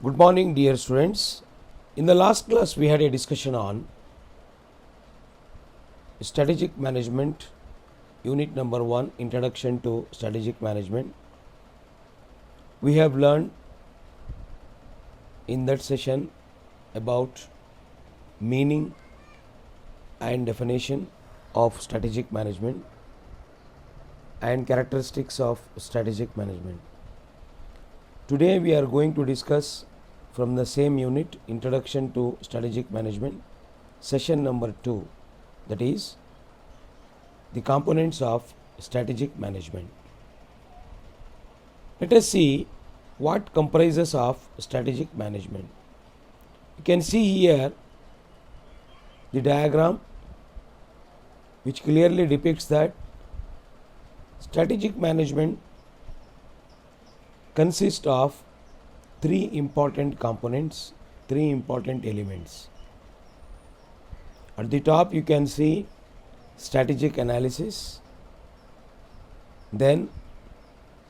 Good morning, dear students. In the last class, we had a discussion on strategic management, unit number 1, Introduction to Strategic Management. We have learned in that session about meaning and definition of strategic management and characteristics of strategic management. Today, we are going to discuss from the same unit, Introduction to Strategic Management, session number 2, that is the components of strategic management. Let us see what comprises of strategic management. You can see here the diagram which clearly depicts that strategic management consists of three important components, three important elements. At the top you can see strategic analysis. Then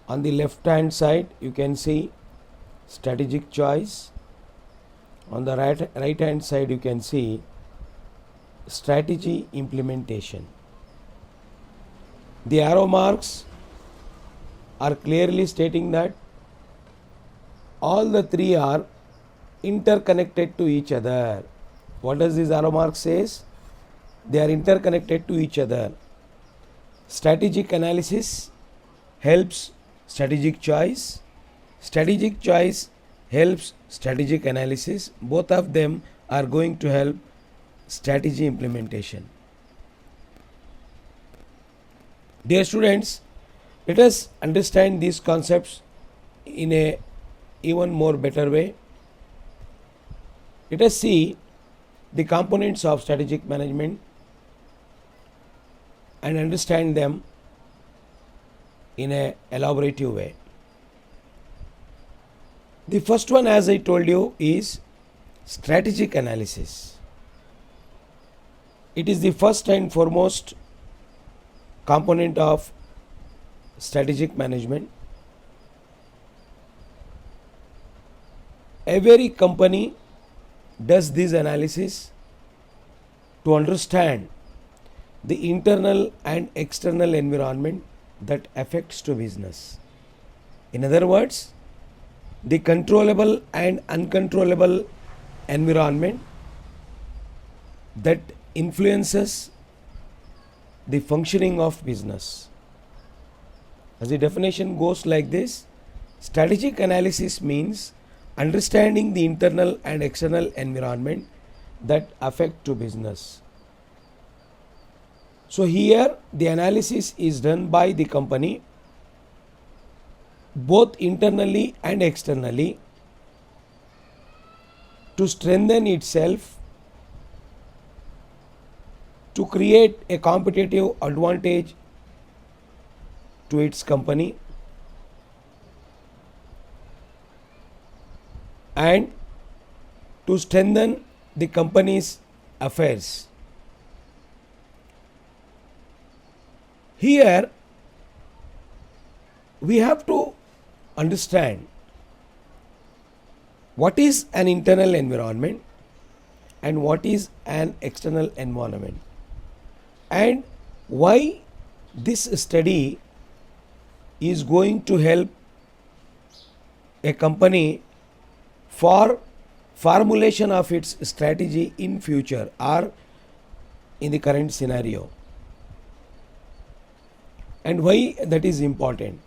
on the left hand side you can see strategic choice. On the right hand side you can see strategy implementation. The arrow marks are clearly stating that all the three are interconnected to each other. What does this arrow mark says? They are interconnected to each other. Strategic analysis helps strategic choice. Strategic choice helps strategic analysis. Both of them are going to help strategy implementation. Dear students, let us understand these concepts in a even more better way. Let us see the components of strategic management and understand them in a elaborative way. The first one, as I told you, is strategic analysis. It is the first and foremost component of strategic management. Every company does this analysis to understand the internal and external environment that affects to business. In other words, the controllable and uncontrollable environment that influences the functioning of business. As the definition goes like this, strategic analysis means understanding the internal and external environment that affect to business. So here the analysis is done by the company both internally and externally to strengthen itself, to create a competitive advantage to its company, and to strengthen the company's affairs. Here we have to understand what is an internal environment and what is an external environment, and why this study is going to help a company for formulation of its strategy in future or in the current scenario, and why that is important.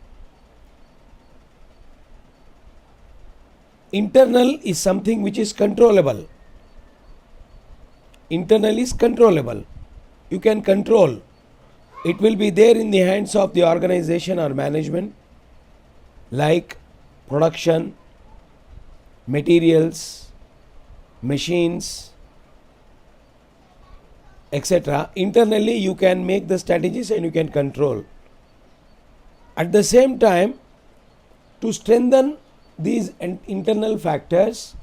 Internal is something which is controllable. Internal is controllable. You can control. It will be there in the hands of the organization or management, like production, materials, machines, etc. Internally you can make the strategies and you can control. At the same time, to strengthen these internal factors,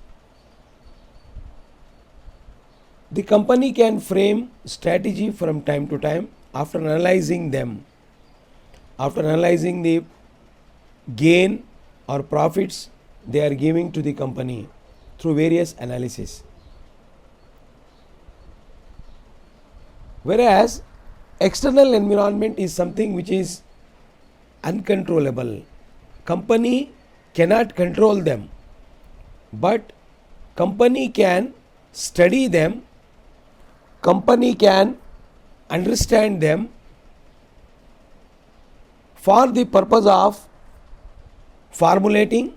the company can frame strategy from time to time after analyzing them, after analyzing the gain or profits they are giving to the company. through various analysis. Whereas external environment is something which is uncontrollable. Company cannot control them, but company can study them, company can understand them for the purpose of formulating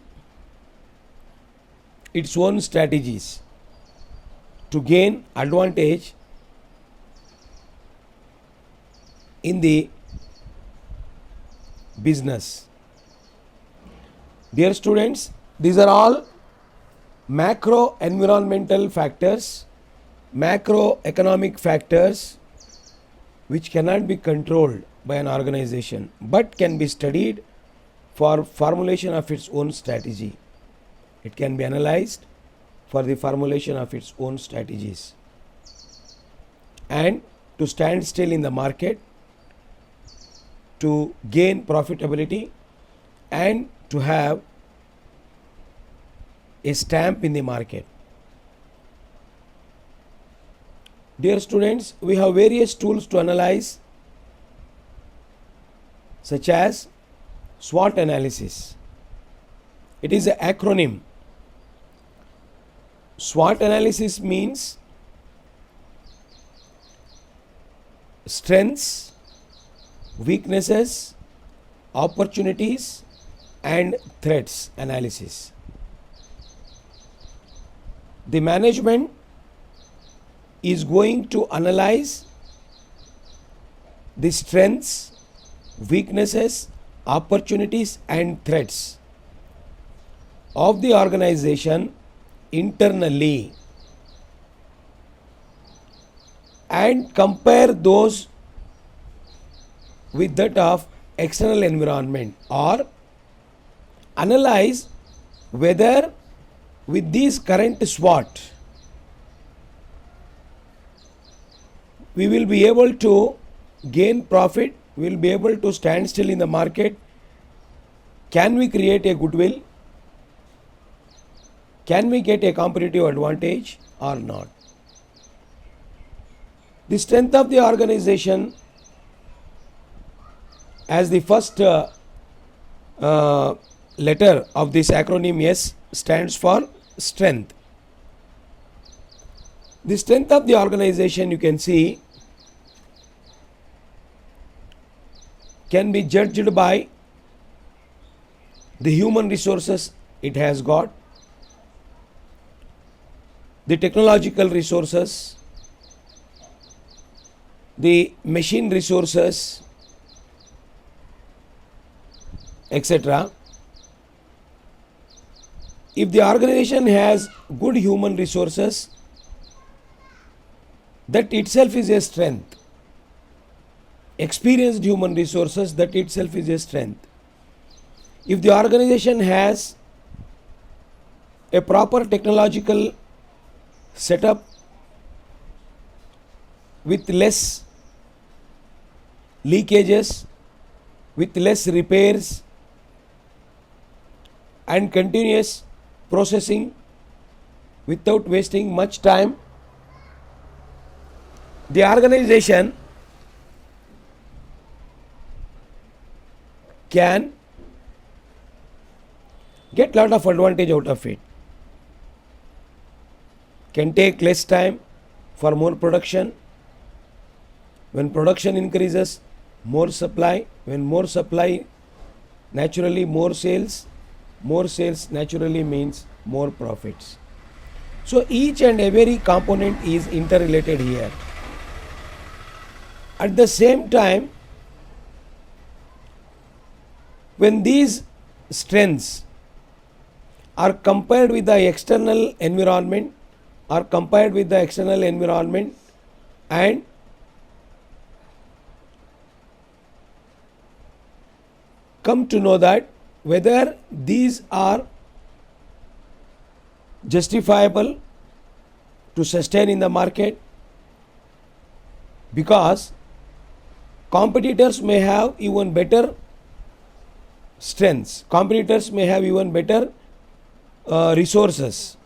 its own strategies to gain advantage in the business. Dear students, these are all macro environmental factors, macroeconomic factors which cannot be controlled by an organization but can be studied for formulation of its own strategy. It can be analyzed for the formulation of its own strategies and to stand still in the market, to gain profitability and to have a stamp in the market. Dear students, we have various tools to analyze, such as SWOT analysis. It is an acronym. SWOT analysis means strengths, weaknesses, opportunities and threats analysis. The management is going to analyze the strengths, weaknesses, opportunities and threats of the organization internally and compare those with that of external environment, or analyze whether with these current SWOT we will be able to gain profit, we will be able to stand still in the market. Can we create a goodwill? Can we get a competitive advantage or not? The strength of the organization, as the first letter of this acronym S stands for strength. The strength of the organization, you can see, can be judged by the human resources it has got, the technological resources, the machine resources, etc. If the organization has good human resources, that itself is a strength. Experienced human resources, that itself is a strength. If the organization has a proper technological setup with less leakages, with less repairs and continuous processing without wasting much time, the organization can get lot of advantage out of it, can take less time for more production. When production increases, more supply. When more supply, naturally more sales. More sales naturally means more profits. So each and every component is interrelated here. At the same time, when these strengths are compared with the external environment, and come to know that whether these are justifiable to sustain in the market, because competitors may have even better strengths, competitors may have even better resources,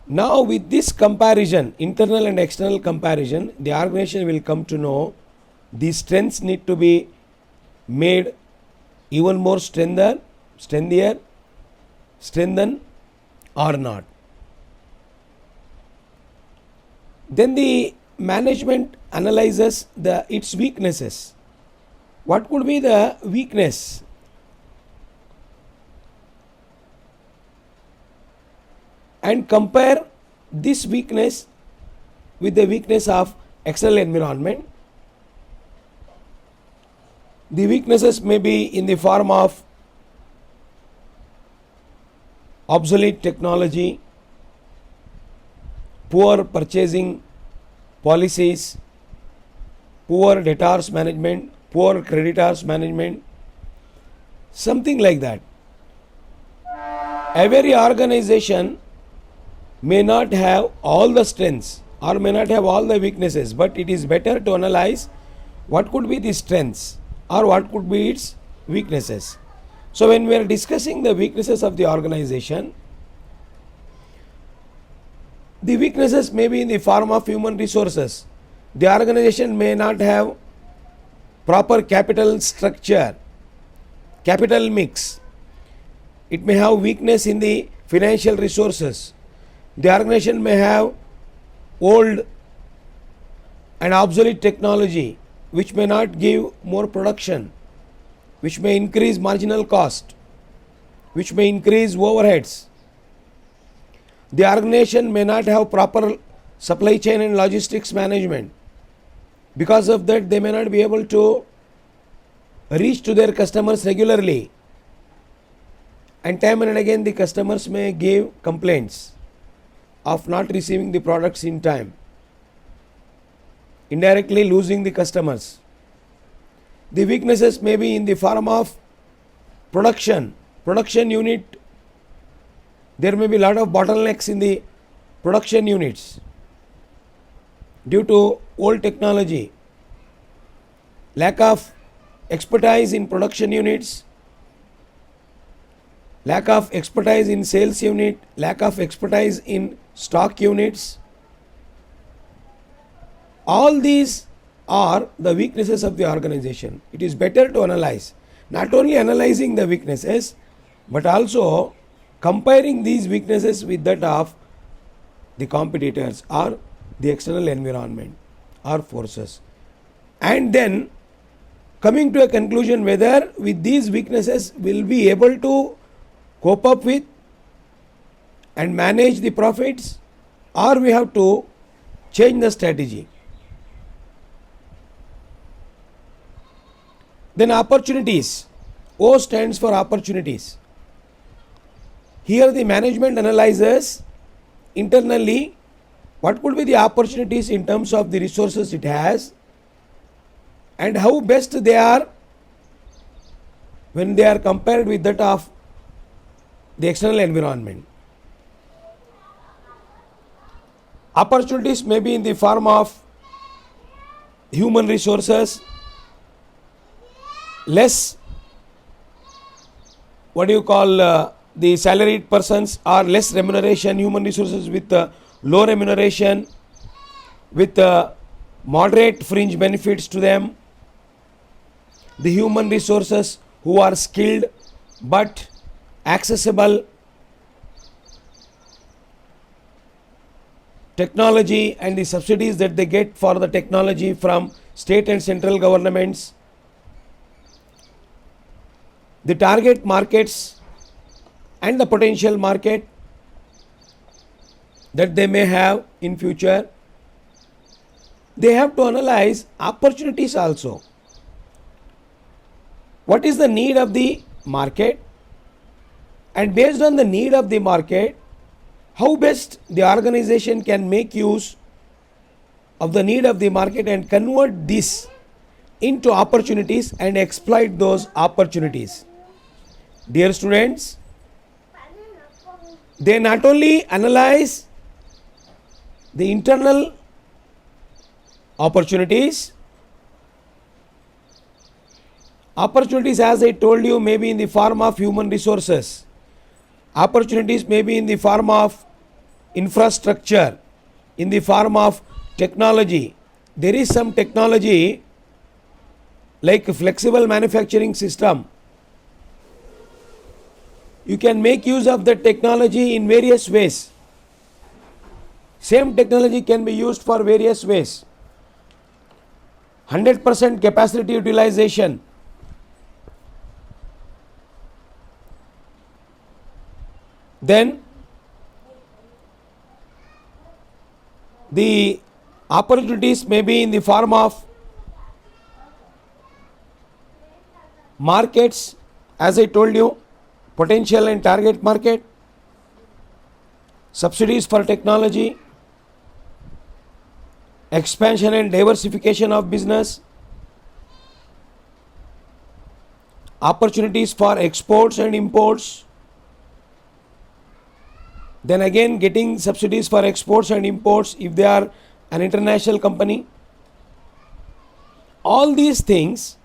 Now with this comparison, internal and external comparison, the organization will come to know these strengths need to be made even more strengthened or not. Then the management analyzes its weaknesses. What could be the weakness? And compare this weakness with the weakness of external environment. The weaknesses may be in the form of obsolete technology, poor purchasing policies, poor debtors management, poor creditors management, something like that. Every organization may not have all the strengths or may not have all the weaknesses, but it is better to analyze what could be the strengths or what could be its weaknesses. So when we are discussing the weaknesses of the organization, the weaknesses may be in the form of human resources. The organization may not have proper capital structure, capital mix. It may have weakness in the financial resources. The organization may have old and obsolete technology which may not give more production, which may increase marginal cost, which may increase overheads. The organization may not have proper supply chain and logistics management. Because of that, they may not be able to reach to their customers regularly. And time and again, the customers may give complaints of not receiving the products in time, indirectly losing the customers. The weaknesses may be in the form of production unit. There may be a lot of bottlenecks in the production units due to old technology, lack of expertise in production units, lack of expertise in sales unit, lack of expertise in stock units. All these are the weaknesses of the organization. It is better to analyze, not only analyzing the weaknesses, but also comparing these weaknesses with that of the competitors or the external environment or forces. And then coming to a conclusion whether with these weaknesses will be able to cope up with and manage the profits, or we have to change the strategy. Then opportunities. O stands for opportunities. Here the management analyzes internally what could be the opportunities in terms of the resources it has and how best they are when they are compared with that of the external environment. Opportunities may be in the form of human resources, less the salaried persons or less remuneration, human resources with low remuneration, with moderate fringe benefits to them, the human resources who are skilled but accessible, technology and the subsidies that they get for the technology from state and central governments, the target markets and the potential market that they may have in future. They have to analyze opportunities also. What is the need of the market? And based on the need of the market, how best the organization can make use of the need of the market and convert this into opportunities and exploit those opportunities. Dear students, they not only analyze the internal opportunities, as I told you, may be in the form of human resources. Opportunities may be in the form of infrastructure, in the form of technology. There is some technology like flexible manufacturing system. You can make use of the technology in various ways. Same technology can be used for various ways. 100% capacity utilization. Then the opportunities may be in the form of markets, as I told you, potential and target market, subsidies for technology, expansion and diversification of business, opportunities for exports and imports, then again getting subsidies for exports and imports if they are an international company. All these things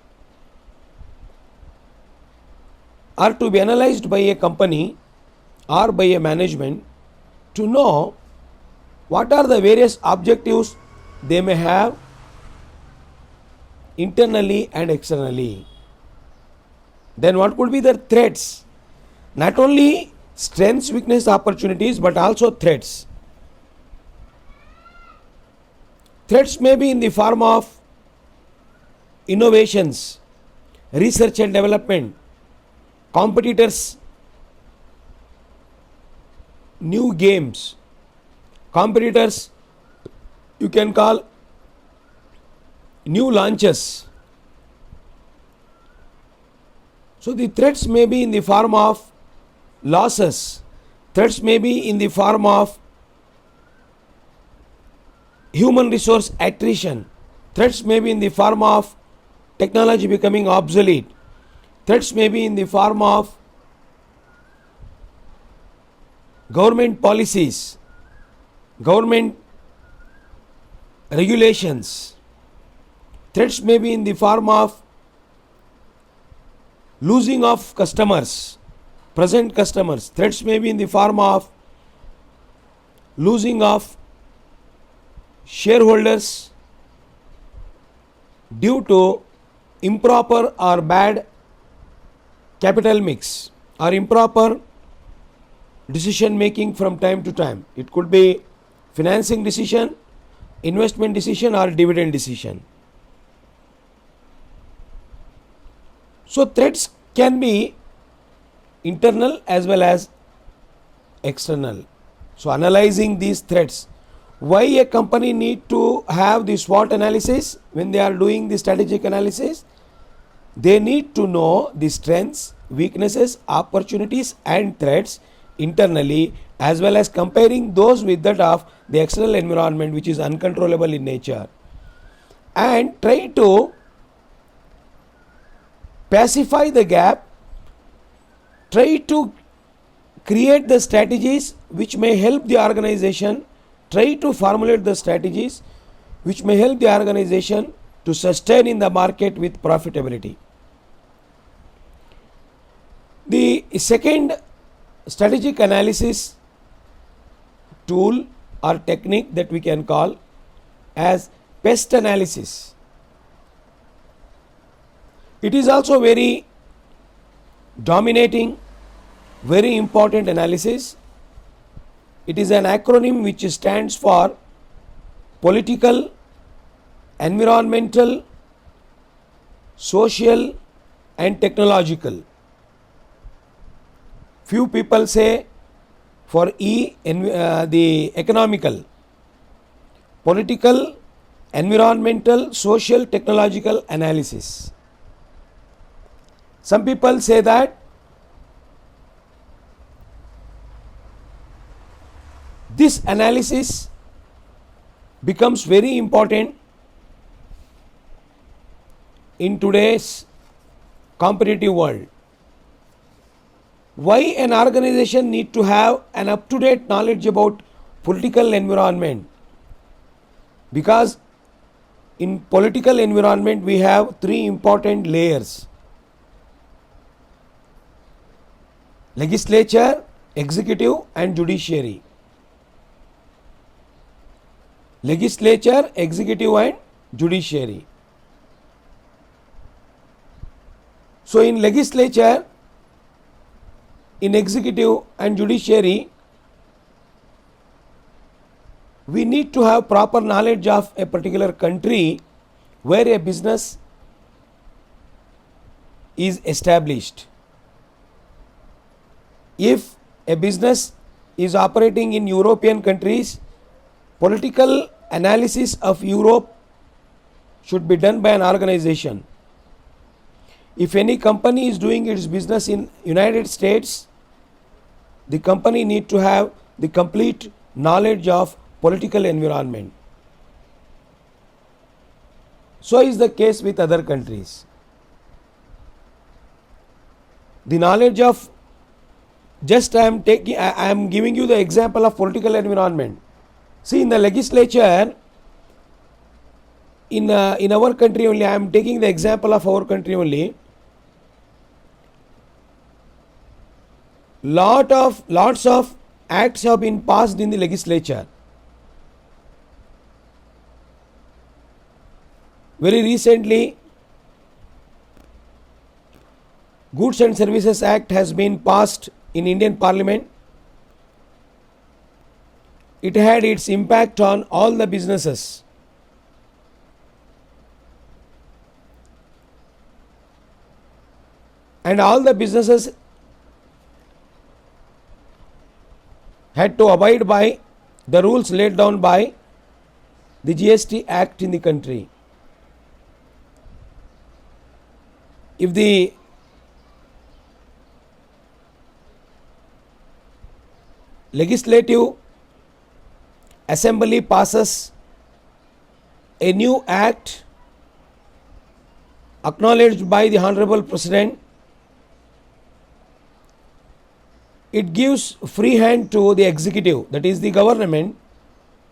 are to be analyzed by a company or by a management to know what are the various objectives they may have internally and externally. Then what could be the threats? Not only strengths, weakness, opportunities, but also threats. Threats may be in the form of innovations, research and development, competitors, new games, competitors, you can call new launches. So the threats may be in the form of losses, threats may be in the form of human resource attrition, threats may be in the form of technology becoming obsolete, threats may be in the form of government policies, government regulations, threats may be in the form of losing of customers, present customers, threats may be in the form of losing of shareholders due to improper or bad capital mix or improper decision making from time to time. It could be financing decision, investment decision, or dividend decision. So threats can be internal as well as external. So analyzing these threats, why a company need to have the SWOT analysis when they are doing the strategic analysis? They need to know the strengths, weaknesses, opportunities and threats internally, as well as comparing those with that of the external environment, which is uncontrollable in nature, and try to pacify the gap, try to create the strategies which may help the organization, try to formulate the strategies which may help the organization to sustain in the market with profitability. The second strategic analysis tool or technique that we can call as pest analysis. It is also very dominating, very important analysis. It is an acronym which stands for political, environmental, social and technological. Few people say for E, the economical, political, environmental, social, technological analysis. Some people say that this analysis becomes very important in today's competitive world. Why an organization need to have an up-to-date knowledge about political environment? Because in political environment we have three important layers: legislature, executive and judiciary. legislature, executive and judiciary. So in legislature, in executive and judiciary, we need to have proper knowledge of a particular country where a business is established. If a business is operating in European countries, political analysis of Europe should be done by an organization. If any company is doing its business in United States, the company need to have the complete knowledge of political environment. So is the case with other countries. The knowledge of, just I am giving you the example of political environment. See, in the legislature, in our country only, I am taking the example of our country only. Lots of acts have been passed in the legislature. Very recently, Goods and Services Act has been passed in Indian Parliament. It had its impact on all the businesses. And all the businesses had to abide by the rules laid down by the GST Act in the country. If the legislative assembly passes a new act acknowledged by the Honorable President, it gives free hand to the executive, that is the government,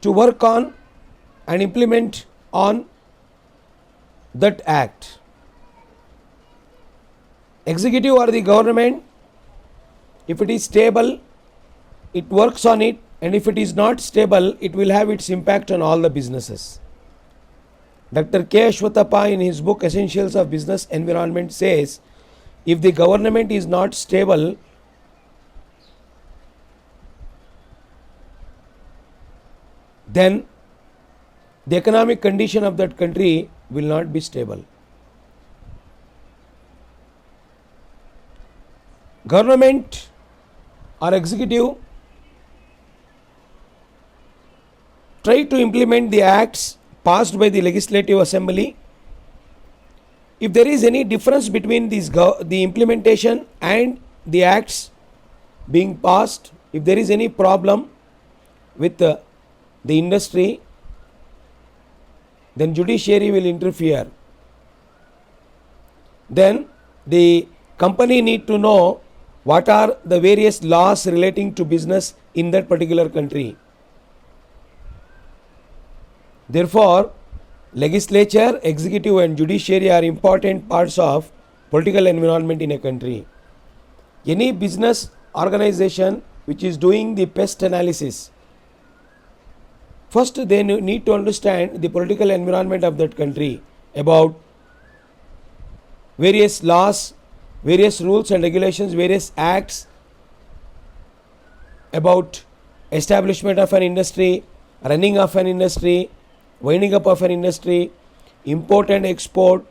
to work on and implement on that act. Executive or the government, if it is stable, it works on it, and if it is not stable, it will have its impact on all the businesses. Dr. K. Ashwatthappa in his book Essentials of Business Environment says, if the government is not stable, then the economic condition of that country will not be stable. Government or executive try to implement the acts passed by the legislative assembly. If there is any difference between the implementation and the acts being passed, if there is any problem with the industry, then judiciary will interfere. Then the company need to know what are the various laws relating to business in that particular country. Therefore, legislature, executive and judiciary are important parts of political environment in a country. Any business organization which is doing the pest analysis, first they need to understand the political environment of that country, about various laws, various rules and regulations, various acts about establishment of an industry, running of an industry, winding up of an industry, import and export,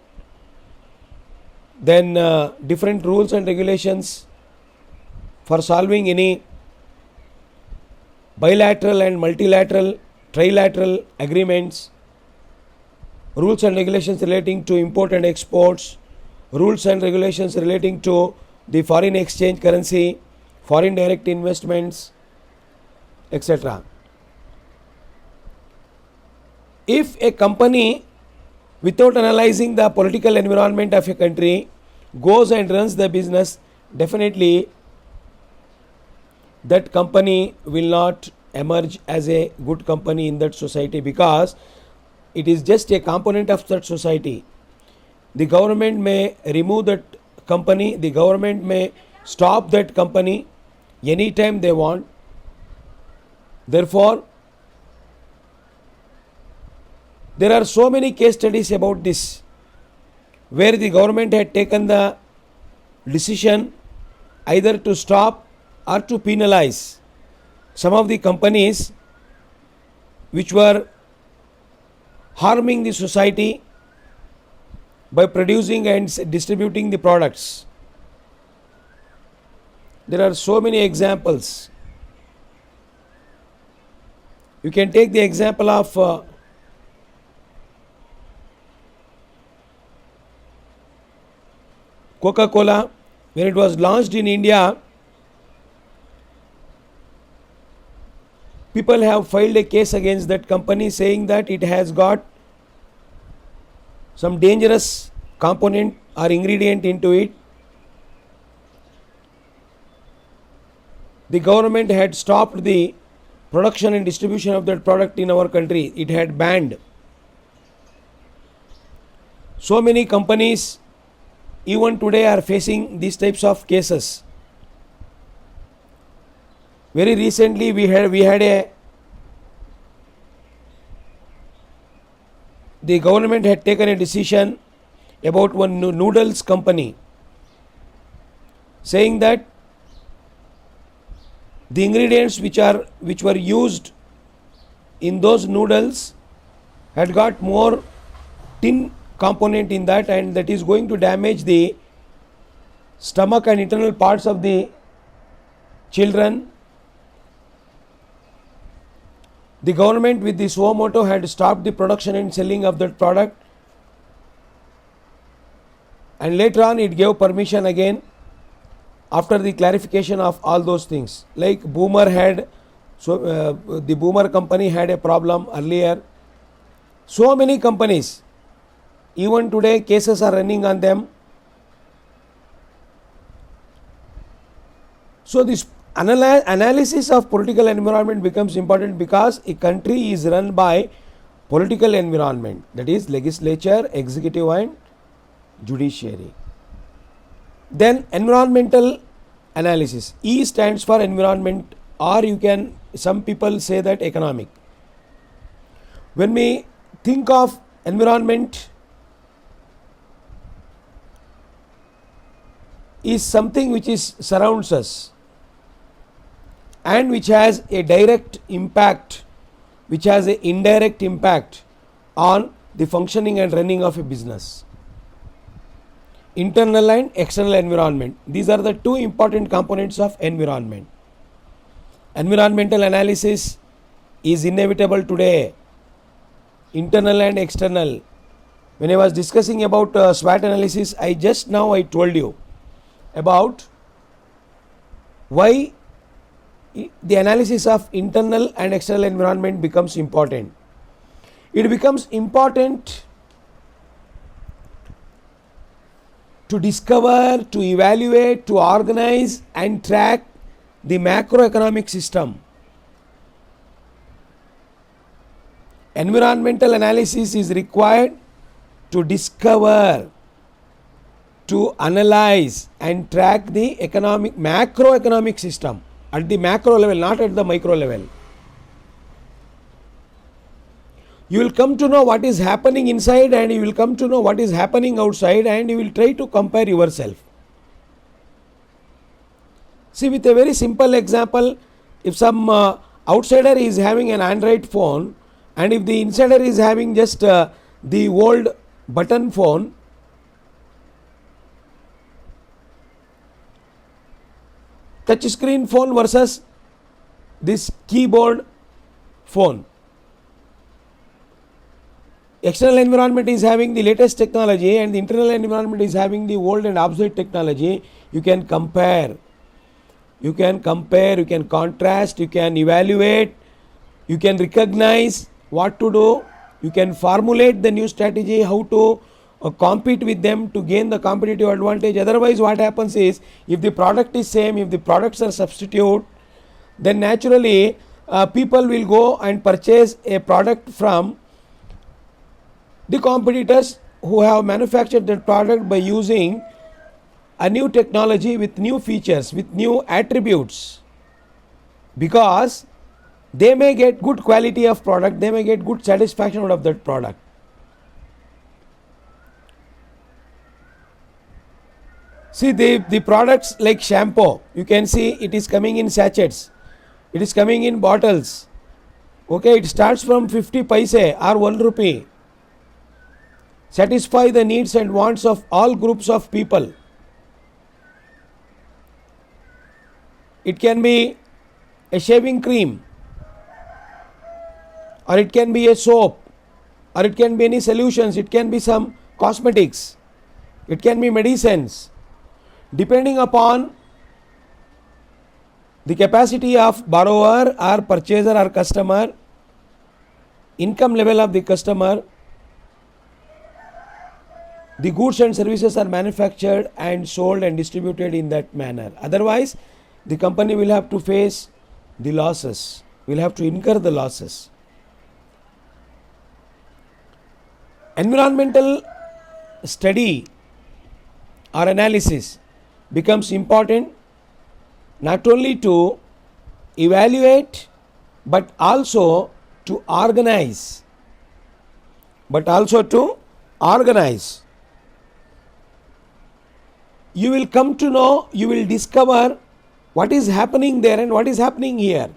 then different rules and regulations for solving any bilateral and multilateral, trilateral agreements, rules and regulations relating to import and exports, rules and regulations relating to the foreign exchange currency, foreign direct investments, etc. If a company, without analyzing the political environment of a country, goes and runs the business, definitely that company will not emerge as a good company in that society, because it is just a component of that society. The government may remove that company, the government may stop that company anytime they want. Therefore, There are so many case studies about this, where the government had taken the decision either to stop or to penalize some of the companies which were harming the society by producing and distributing the products. There are so many examples. You can take the example of Coca-Cola. When it was launched in India, people have filed a case against that company saying that it has got some dangerous component or ingredient into it. The government had stopped the production and distribution of that product in our country. It had banned. So many companies even today are facing these types of cases. Very recently we had the government had taken a decision about one noodles company, saying that the ingredients which were used in those noodles had got more tin component in that, and that is going to damage the stomach and internal parts of the children. The government with the suo motu had stopped the production and selling of that product, and later on it gave permission again after the clarification of all those things. Like Boomer had, the Boomer company had a problem earlier. So many companies, even today cases are running on them. So this analysis of political environment becomes important, because a country is run by political environment, that is legislature, executive and judiciary. Then environmental analysis. E stands for environment, or you can, some people say that economic. When we think of environment, is something which is surrounds us and which has a direct impact, which has an indirect impact on the functioning and running of a business. Internal and external environment. These are the two important components of environment. Environmental analysis is inevitable today. Internal and external. When I was discussing about SWOT analysis, I told you about why the analysis of internal and external environment becomes important. It becomes important to discover, to evaluate, to organize and track the macroeconomic system. Environmental analysis is required to discover, to analyze and track the macroeconomic system at the macro level, not at the micro level. You will come to know what is happening inside, and you will come to know what is happening outside, and you will try to compare yourself. See, with a very simple example, if some outsider is having an Android phone, and if the insider is having just the old button phone, touch screen phone versus this keyboard phone. External environment is having the latest technology and the internal environment is having the old and obsolete technology. You can compare, you can contrast, you can evaluate, you can recognize what to do, you can formulate the new strategy, how to compete with them to gain the competitive advantage. Otherwise what happens is, if the product is same, if the products are substitute, then naturally people will go and purchase a product from the competitors who have manufactured that product by using a new technology with new features, with new attributes, because they may get good quality of product, they may get good satisfaction out of that product. See the products like shampoo, you can see it is coming in sachets, it is coming in bottles. Okay, it starts from 50 paise or 1 rupee. Satisfy the needs and wants of all groups of people. It can be a shaving cream, or it can be a soap, or it can be any solutions, it can be some cosmetics, it can be medicines. Depending upon the capacity of borrower or purchaser or customer, income level of the customer, the goods and services are manufactured and sold and distributed in that manner. Otherwise, the company will have to face the losses, will have to incur the losses. Environmental study or analysis becomes important not only to evaluate but also to organize. You will come to know, you will discover what is happening there and what is happening here.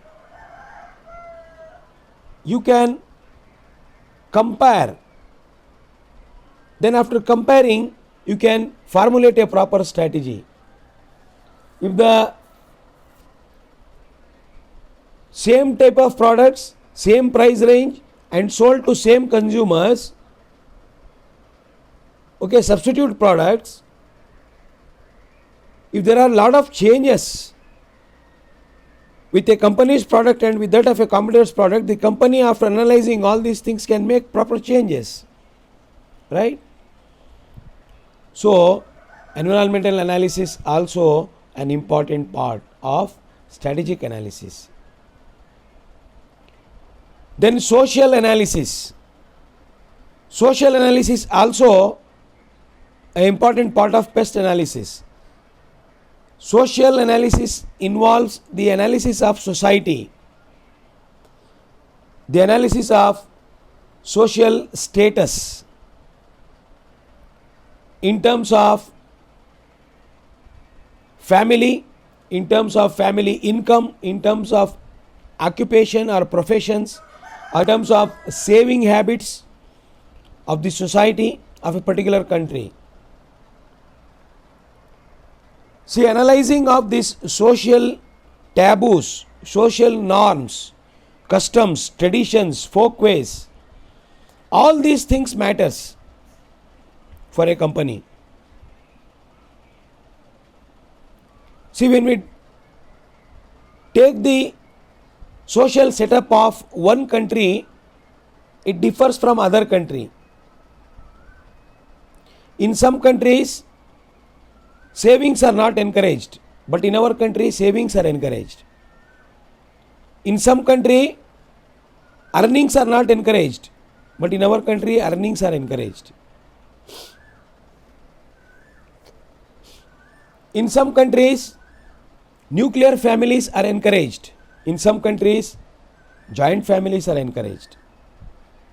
You can compare. Then after comparing, you can formulate a proper strategy. If the same type of products, same price range and sold to same consumers, okay, substitute products, if there are a lot of changes with a company's product and with that of a competitor's product, the company, after analyzing all these things, can make proper changes, right? So environmental analysis also an important part of strategic analysis. Then social analysis. Social analysis also an important part of pest analysis. Social analysis involves the analysis of society, the analysis of social status in terms of family, in terms of family income, in terms of occupation or professions, in terms of saving habits of the society of a particular country. See, analyzing of these social taboos, social norms, customs, traditions, folkways, all these things matters for a company. See, when we take the social setup of one country, it differs from other country. In some countries, savings are not encouraged, but in our country, savings are encouraged. In some country, earnings are not encouraged, but in our country, earnings are encouraged. In some countries, nuclear families are encouraged. In some countries, joint families are encouraged.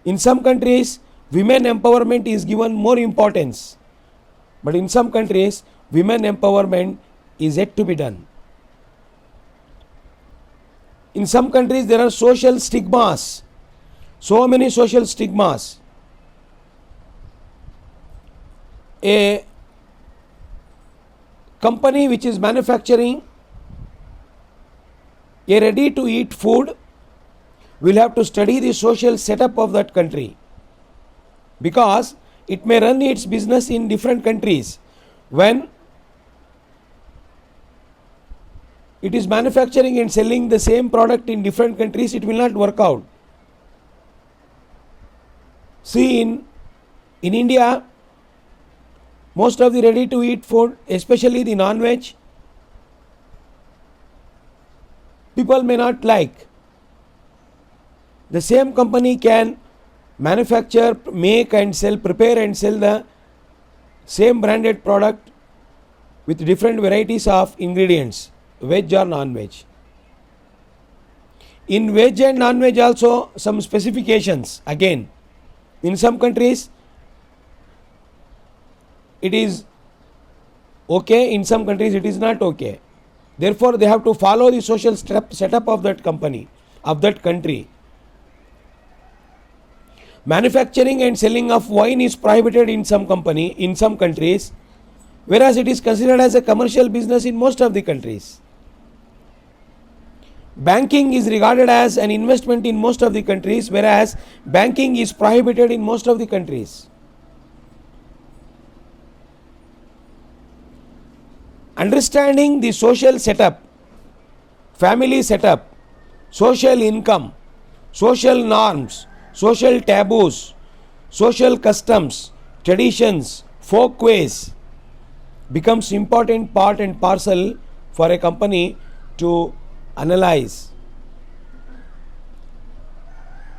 In some countries, women empowerment is given more importance. But in some countries, women empowerment is yet to be done. In some countries, there are social stigmas. So many social stigmas. A company which is manufacturing a ready-to-eat food will have to study the social setup of that country, because it may run its business in different countries. When it is manufacturing and selling the same product in different countries, it will not work out. See, in India, most of the ready-to-eat food, especially the non-veg, people may not like. The same company can manufacture, make and sell, prepare and sell the same branded product with different varieties of ingredients, veg or non-veg. In veg and non-veg also some specifications. Again, in some countries it is okay, in some countries it is not okay. Therefore, they have to follow the social setup of that company, of that country. Manufacturing and selling of wine is prohibited in some countries, whereas it is considered as a commercial business in most of the countries. Banking is regarded as an investment in most of the countries, whereas banking is prohibited in most of the countries. Understanding the social setup, family setup, social income, social norms, social taboos, social customs, traditions, folkways becomes important part and parcel for a company to analyze.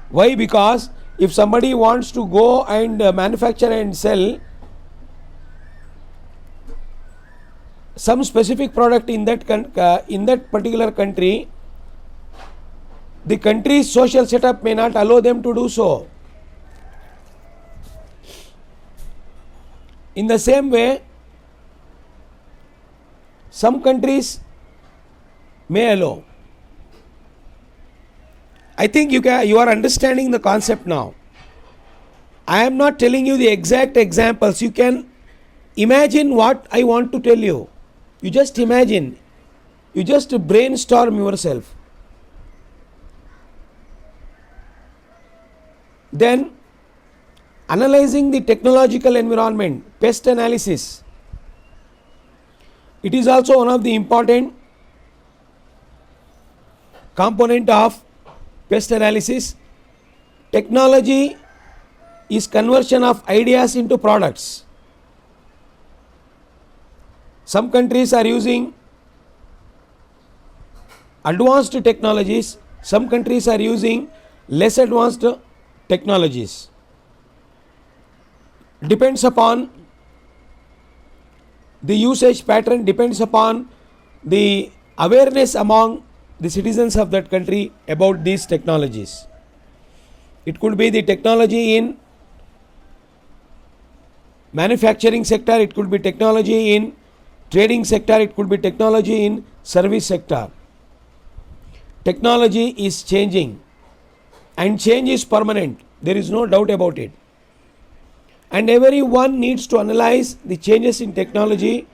Why? Because if somebody wants to go and manufacture and sell some specific product in that particular country, the country's social setup may not allow them to do so. In the same way, some countries may allow. I think you are understanding the concept now. I am not telling you the exact examples. You can imagine what I want to tell you. You just imagine. You just brainstorm yourself. Then, analyzing the technological environment, pest analysis. It is also one of the important component of pest analysis. Technology is conversion of ideas into products. Some countries are using advanced technologies, some countries are using less advanced technologies. Depends upon the usage pattern, depends upon the awareness among the citizens of that country about these technologies. It could be the technology in manufacturing sector, it could be technology in trading sector, it could be technology in service sector. Technology is changing and change is permanent. There is no doubt about it. And everyone needs to analyze the changes in technology.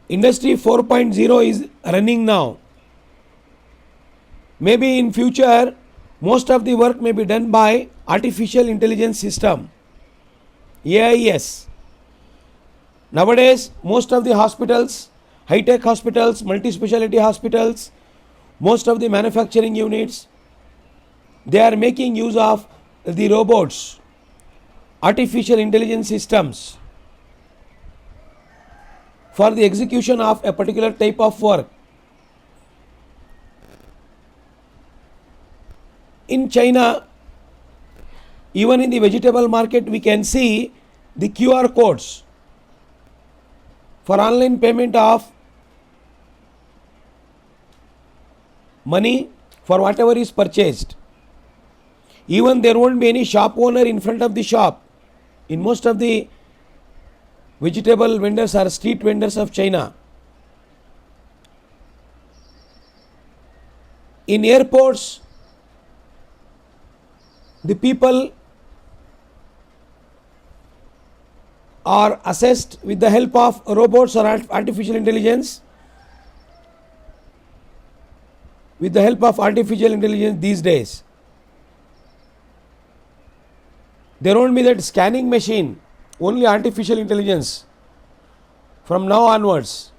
Industry 4.0 is running now. Maybe in future, most of the work may be done by artificial intelligence system, AIS. Nowadays, most of the hospitals, high-tech hospitals, multi-speciality hospitals, most of the manufacturing units, they are making use of the robots, artificial intelligence systems for the execution of a particular type of work. In China, even in the vegetable market, we can see the QR codes for online payment of money for whatever is purchased. Even there won't be any shop owner in front of the shop. In most of the vegetable vendors are street vendors of China. In airports, the people are assessed with the help of robots or artificial intelligence. With the help of artificial intelligence these days, there won't be that scanning machine, only artificial intelligence. From now onwards,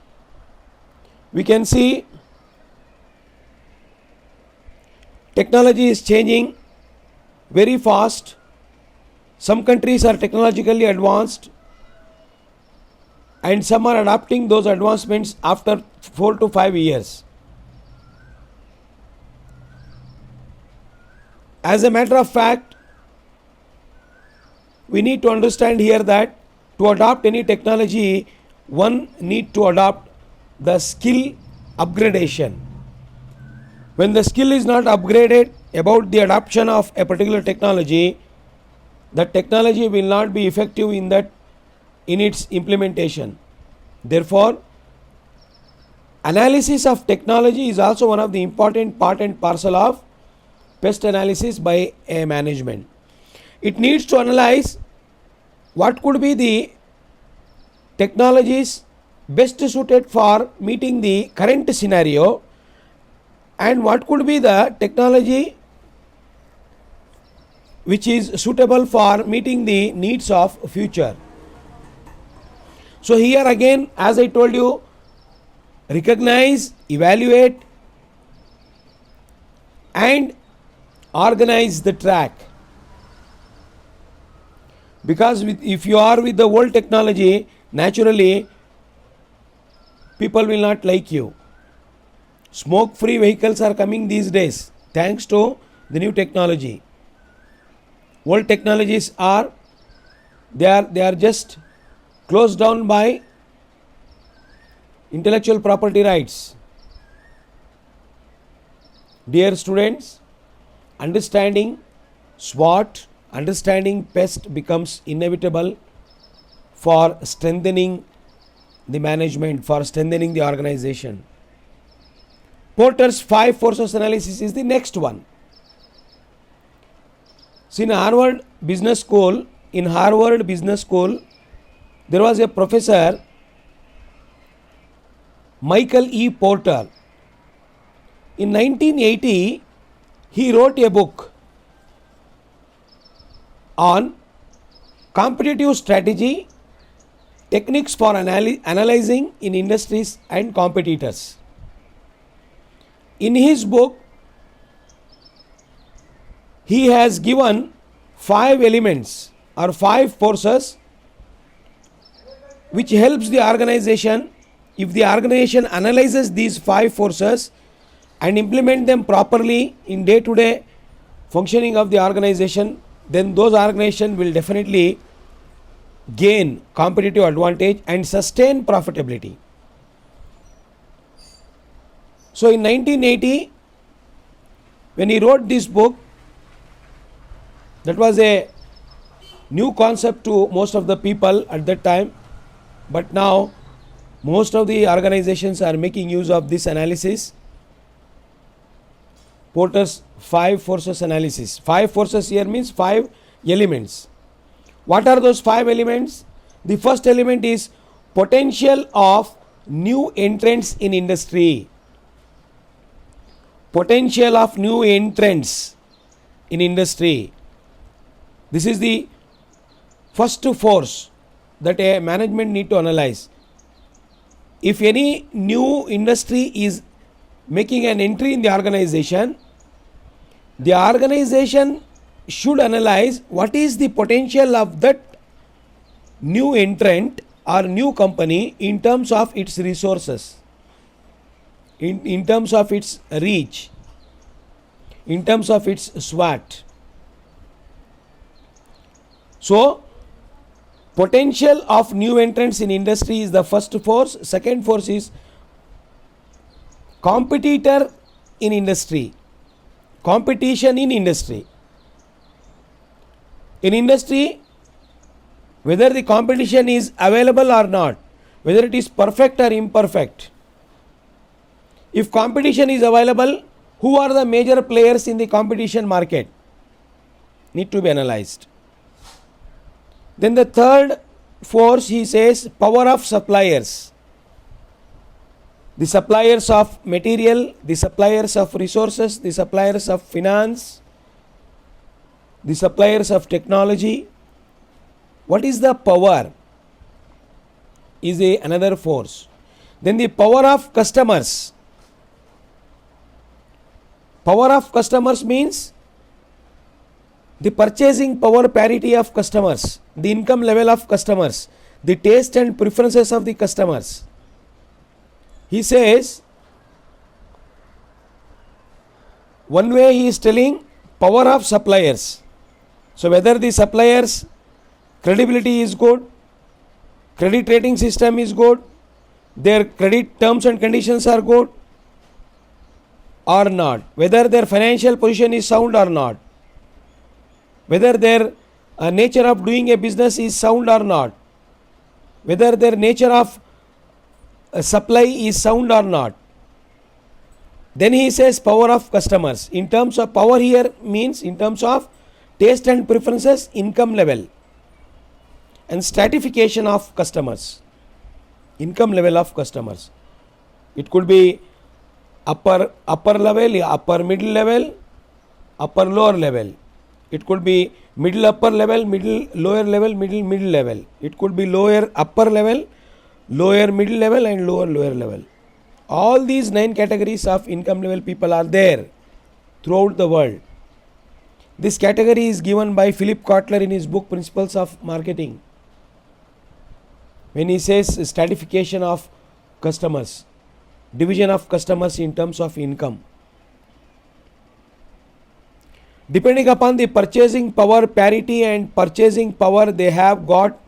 we can see technology is changing very fast. Some countries are technologically advanced and some are adopting those advancements after 4 to 5 years. As a matter of fact, we need to understand here that to adopt any technology, one need to adopt the skill upgradation. When the skill is not upgraded about the adoption of a particular technology, that technology will not be effective in that in its implementation. Therefore, analysis of technology is also one of the important part and parcel of pest analysis by a management. It needs to analyze what could be the technologies best suited for meeting the current scenario and what could be the technology which is suitable for meeting the needs of future. So here again, as I told you, recognize, evaluate and organize the track. Because if you are with the old technology, naturally people will not like you. Smoke free vehicles are coming these days thanks to the new technology. Old technologies are they are just closed down by intellectual property rights. Dear students, understanding SWOT, understanding pest becomes inevitable for strengthening the management, for strengthening the organization. Porter's 5 forces analysis is the next one. See, in Harvard Business School, there was a professor, Michael E. Porter. In 1980, he wrote a book on competitive strategy, techniques for analyzing in industries and competitors. In his book, he has given 5 elements or 5 forces which helps the organization. If the organization analyzes these 5 forces and implement them properly in day-to-day functioning of the organization, then those organizations will definitely gain competitive advantage and sustain profitability. So in 1980, when he wrote this book, that was a new concept to most of the people at that time, but now most of the organizations are making use of this analysis. Porter's 5 forces analysis. 5 forces here means 5 elements. What are those 5 elements? The first element is potential of new entrants in industry. Potential of new entrants in industry. This is the first force that a management need to analyze. If any new industry is making an entry in the organization should analyze what is the potential of that new entrant or new company in terms of its resources, in terms of its reach, in terms of its SWOT. So, potential of new entrants in industry is the first force. Second force is competitor in industry. Competition in industry. In industry, whether the competition is available or not, whether it is perfect or imperfect. If competition is available, who are the major players in the competition market? Need to be analyzed. Then the third force, he says, power of suppliers. The suppliers of material, the suppliers of resources, the suppliers of finance, the suppliers of technology. What is the power? Is another force. Then the power of customers. Power of customers means the purchasing power parity of customers, the income level of customers, the taste and preferences of the customers. He says, one way he is telling power of suppliers. So whether the suppliers credibility is good, credit rating system is good, their credit terms and conditions are good or not, whether their financial position is sound or not, whether their nature of doing a business is sound or not. whether their nature of supply is sound or not. Then he says power of customers. In terms of power here means in terms of taste and preferences, income level, and stratification of customers, income level of customers. It could be upper level, upper middle level, upper lower level. It could be middle upper level, middle lower level, middle level. It could be lower upper level, lower middle level, and lower level. All these 9 categories of income level people are there throughout the world. This category is given by Philip Kotler in his book Principles of Marketing, when he says stratification of customers, division of customers in terms of income. Depending upon the purchasing power parity and purchasing power they have got,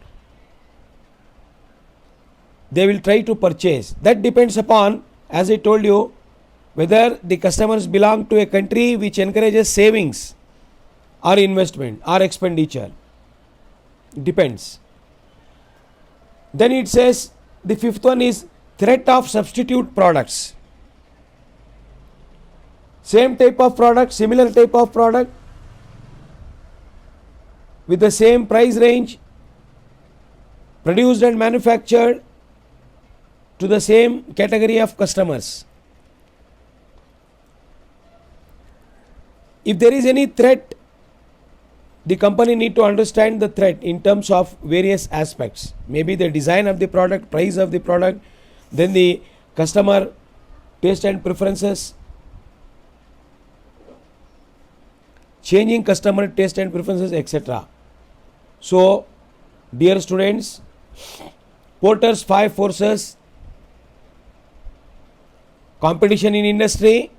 they will try to purchase. That depends upon, as I told you, whether the customers belong to a country which encourages savings or investment or expenditure. Depends. Then it says the 5th one is threat of substitute products. Same type of product, similar type of product with the same price range, produced and manufactured to the same category of customers. If there is any threat, the company need to understand the threat in terms of various aspects. Maybe the design of the product, price of the product, then the customer taste and preferences, changing customer taste and preferences, etc. So, dear students, Porter's 5 forces: competition in industry,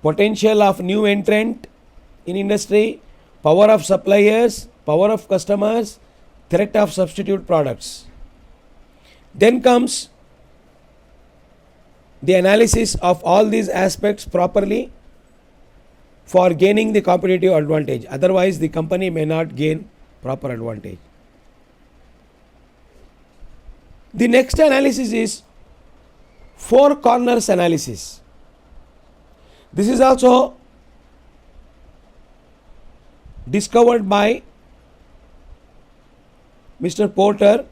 potential of new entrant in industry, power of suppliers, power of customers, threat of substitute products. Then comes the analysis of all these aspects properly for gaining the competitive advantage. Otherwise, the company may not gain proper advantage. The next analysis is 4 corners analysis. This is also discovered by Mr. Porter.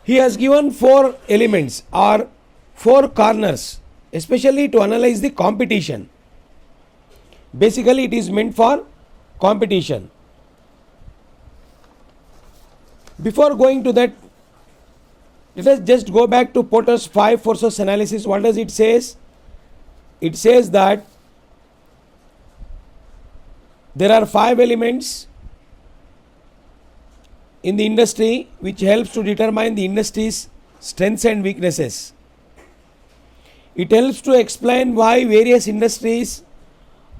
He has given 4 elements or 4 corners, especially to analyze the competition. Basically, it is meant for competition. Before going to that, let us just go back to Porter's 5 forces analysis. What does it say? It says that there are 5 elements in the industry which helps to determine the industry's strengths and weaknesses. It helps to explain why various industries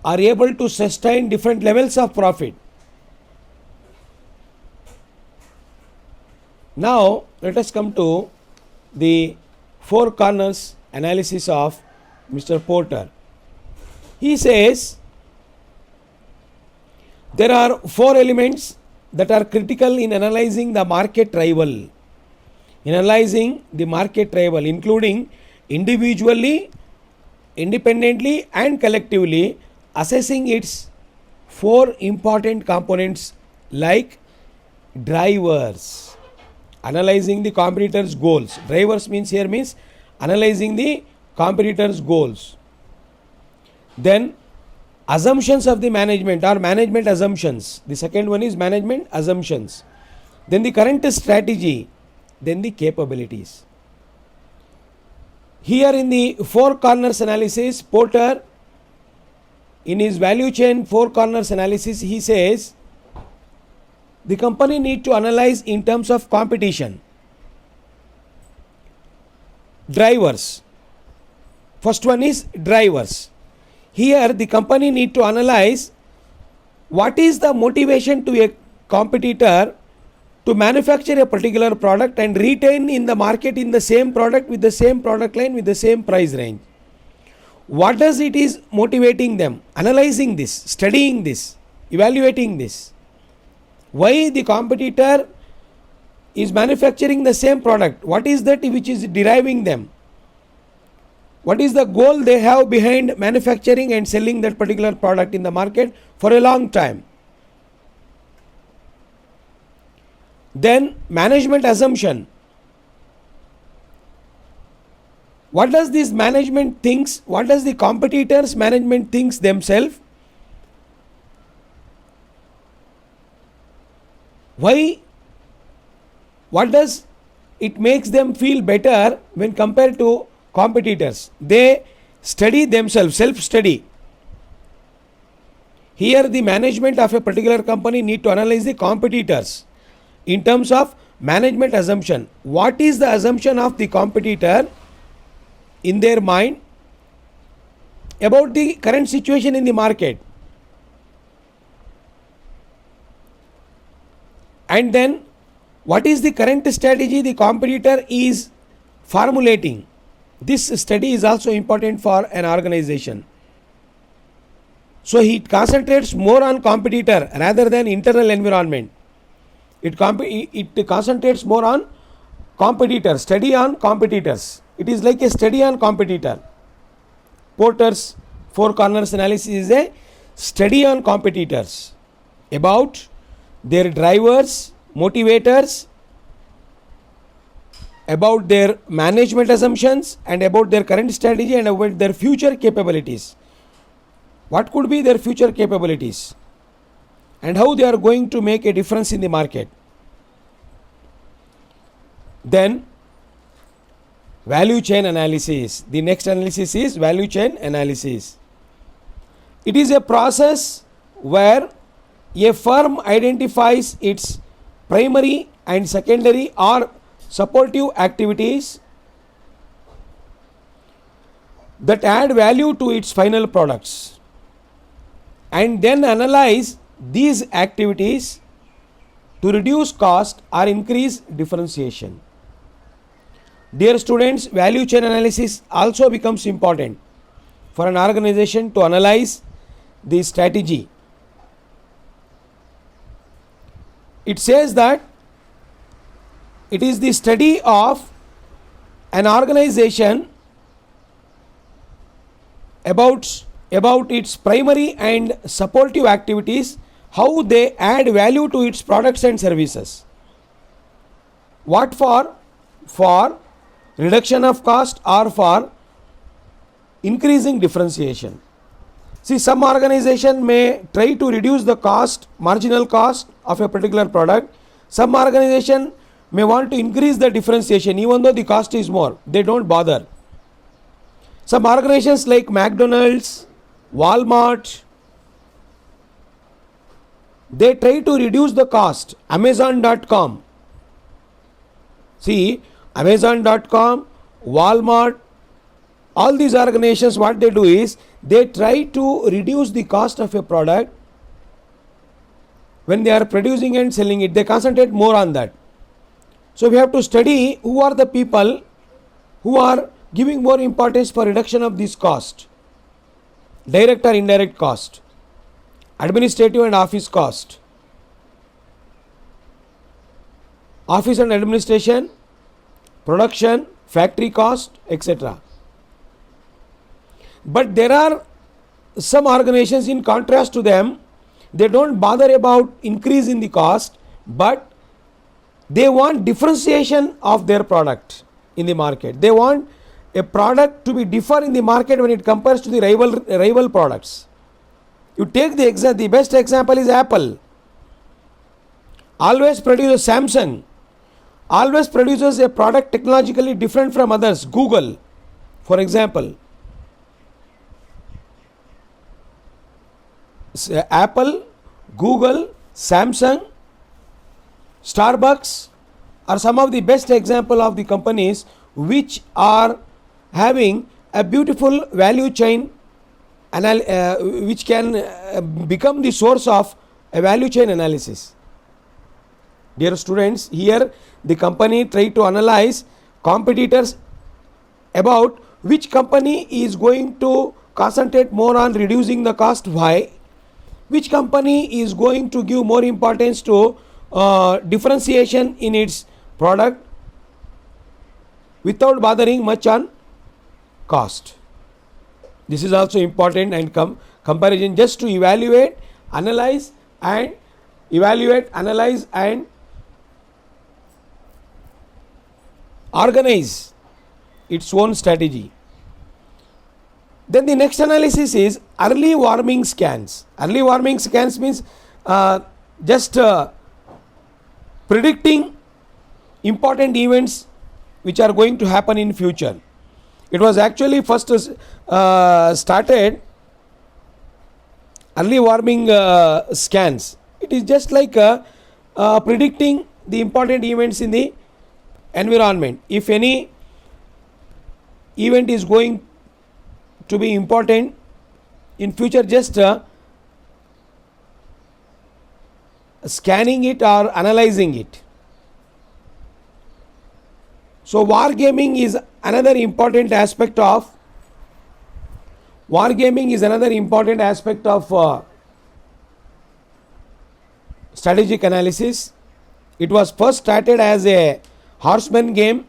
are able to sustain different levels of profit. Now, let us come to the 4 corners analysis of Mr. Porter. He says there are 4 elements that are critical in analyzing the market rival. In analyzing the market rival, including individually, independently, and collectively, assessing its 4 important components like drivers. Analyzing the competitor's goals. Drivers means here means analyzing the competitor's goals. Then assumptions of the management or management assumptions. The second one is management assumptions. Then the current strategy. Then the capabilities. Here in the 4 corners analysis, Porter, in his value chain 4 corners analysis, he says the company need to analyze in terms of competition. Drivers. First one is drivers. Here the company need to analyze what is the motivation to a competitor to manufacture a particular product and retain in the market in the same product with the same product line with the same price range. What does it is motivating them? Analyzing this, studying this, evaluating this. Why the competitor is manufacturing the same product. What is that which is deriving them? What is the goal they have behind manufacturing and selling that particular product in the market for a long time? Then management assumption. What does this management thinks? What does the competitors management thinks themselves? Why? What does it makes them feel better when compared to competitors? They study themselves, self-study. Here the management of a particular company need to analyze the competitors in terms of management assumption. What is the assumption of the competitor in their mind about the current situation in the market? And then what is the current strategy the competitor is formulating? This study is also important for an organization. So he concentrates more on competitor rather than internal environment. It concentrates more on competitors, study on competitors. It is like a study on competitor. Porter's four corners analysis is a study on competitors about their drivers, motivators, about their management assumptions, and about their current strategy, and about their future capabilities. What could be their future capabilities and how they are going to make a difference in the market. Then value chain analysis. The next analysis is value chain analysis. It is a process where a firm identifies its primary and secondary or supportive activities that add value to its final products, and then analyze these activities to reduce cost or increase differentiation. Dear students, value chain analysis also becomes important for an organization to analyze the strategy. It says that it is the study of an organization about its primary and supportive activities, how they add value to its products and services. What for? For reduction of cost or for increasing differentiation. See, some organization may try to reduce the cost, marginal cost of a particular product. Some organization may want to increase the differentiation even though the cost is more. They don't bother. Some organizations like McDonald's, Walmart, they try to reduce the cost. Amazon.com. See, Amazon.com, Walmart, all these organizations, what they do is they try to reduce the cost of a product. When they are producing and selling it, they concentrate more on that. So we have to study who are the people who are giving more importance for reduction of this cost, direct or indirect cost, administrative and office cost, office and administration, production, factory cost, etc. But there are some organizations, in contrast to them, they don't bother about increase in the cost, but they want differentiation of their product in the market. They want a product to be differ in the market when it compares to the rival products. You take the best example is Apple. Always produces Samsung. Always produces a product technologically different from others. Google, for example. Apple, Google, Samsung, Starbucks are some of the best example of the companies which are having a beautiful value chain which can become the source of a value chain analysis. Dear students, here the company try to analyze competitors about which company is going to concentrate more on reducing the cost, why, which company is going to give more importance to differentiation in its product without bothering much on cost. This is also important, and comparison just to evaluate, analyze and organize its own strategy. Then the next analysis is early warming scans. Early warming scans means just predicting important events which are going to happen in future. It was actually first started early warming scans. It is just like predicting the important events in the environment. If any event is going to be important in future, just scanning it or analyzing it. So wargaming is another important aspect of strategic analysis. It was first started as a horseman game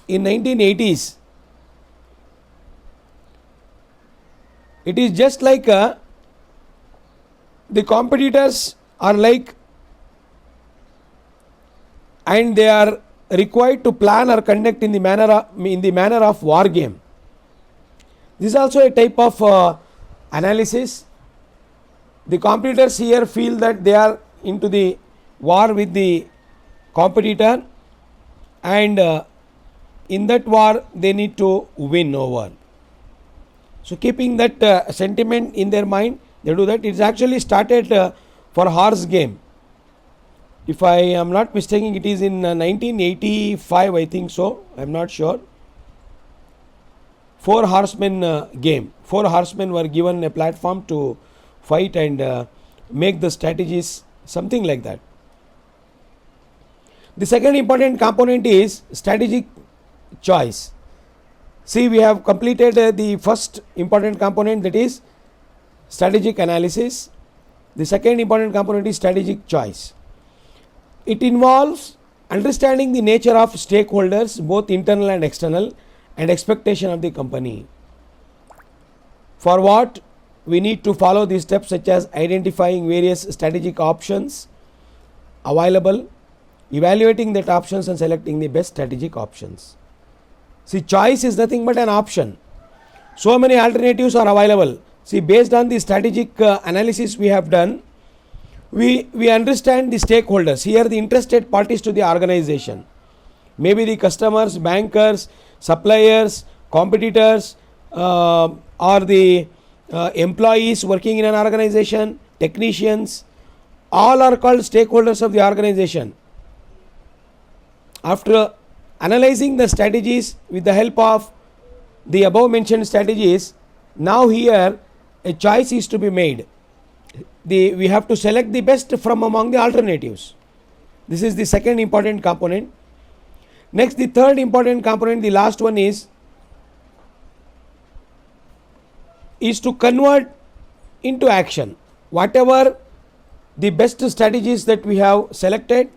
in 1980s. It is just like the competitors are like, and they are required to plan or conduct in the manner of war game. This is also a type of analysis. The competitors here feel that they are into the war with the competitor, and in that war they need to win over. So keeping that sentiment in their mind, they do that. It's actually started for horse game. If I am not mistaken, it is in 1985, I think so. I am not sure. 4 horsemen game. 4 horsemen were given a platform to fight and make the strategies, something like that. The second important component is strategic choice. See, we have completed the first important component, that is strategic analysis. The second important component is strategic choice. It involves understanding the nature of stakeholders, both internal and external, and expectation of the company. For what we need to follow these steps, such as identifying various strategic options available, evaluating that options and selecting the best strategic options. See, choice is nothing but an option. So many alternatives are available. See, based on the strategic analysis we have done, we understand the stakeholders. Here the interested parties to the organization. Maybe the customers, bankers, suppliers, competitors, or the employees working in an organization, technicians, all are called stakeholders of the organization. After analyzing the strategies with the help of the above mentioned strategies, now here a choice is to be made. We have to select the best from among the alternatives. This is the second important component. Next, the third important component, the last one is to convert into action whatever the best strategies that we have selected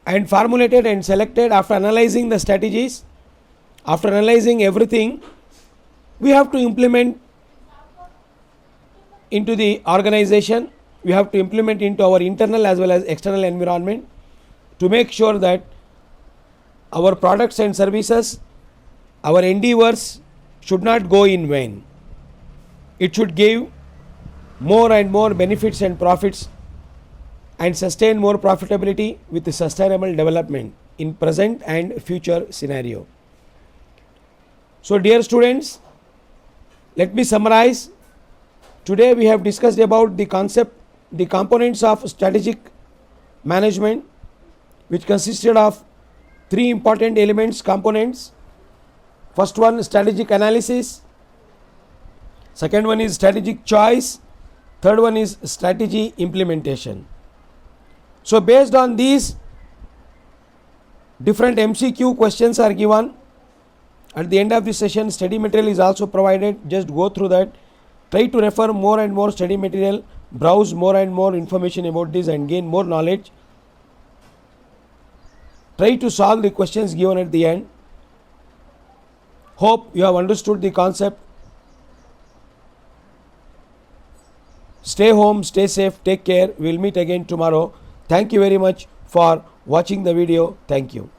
and formulated and selected. After analyzing the strategies, after analyzing everything, we have to implement into the organization. We have to implement into our internal as well as external environment to make sure that our products and services, our endeavors should not go in vain. It should give more and more benefits and profits and sustain more profitability with the sustainable development in present and future scenario. So dear students, let me summarize. Today we have discussed about the components of strategic management, which consisted of 3 important components. First one, strategic analysis. Second one is strategic choice. Third one is strategy implementation. So based on these, different MCQ questions are given. At the end of the session, study material is also provided. Just go through that. Try to refer more and more study material browse more and more information about this and gain more knowledge. Try to solve the questions given at the end. Hope you have understood the concept. Stay home, stay safe, take care. We'll meet again tomorrow. Thank you very much for watching the video. Thank you.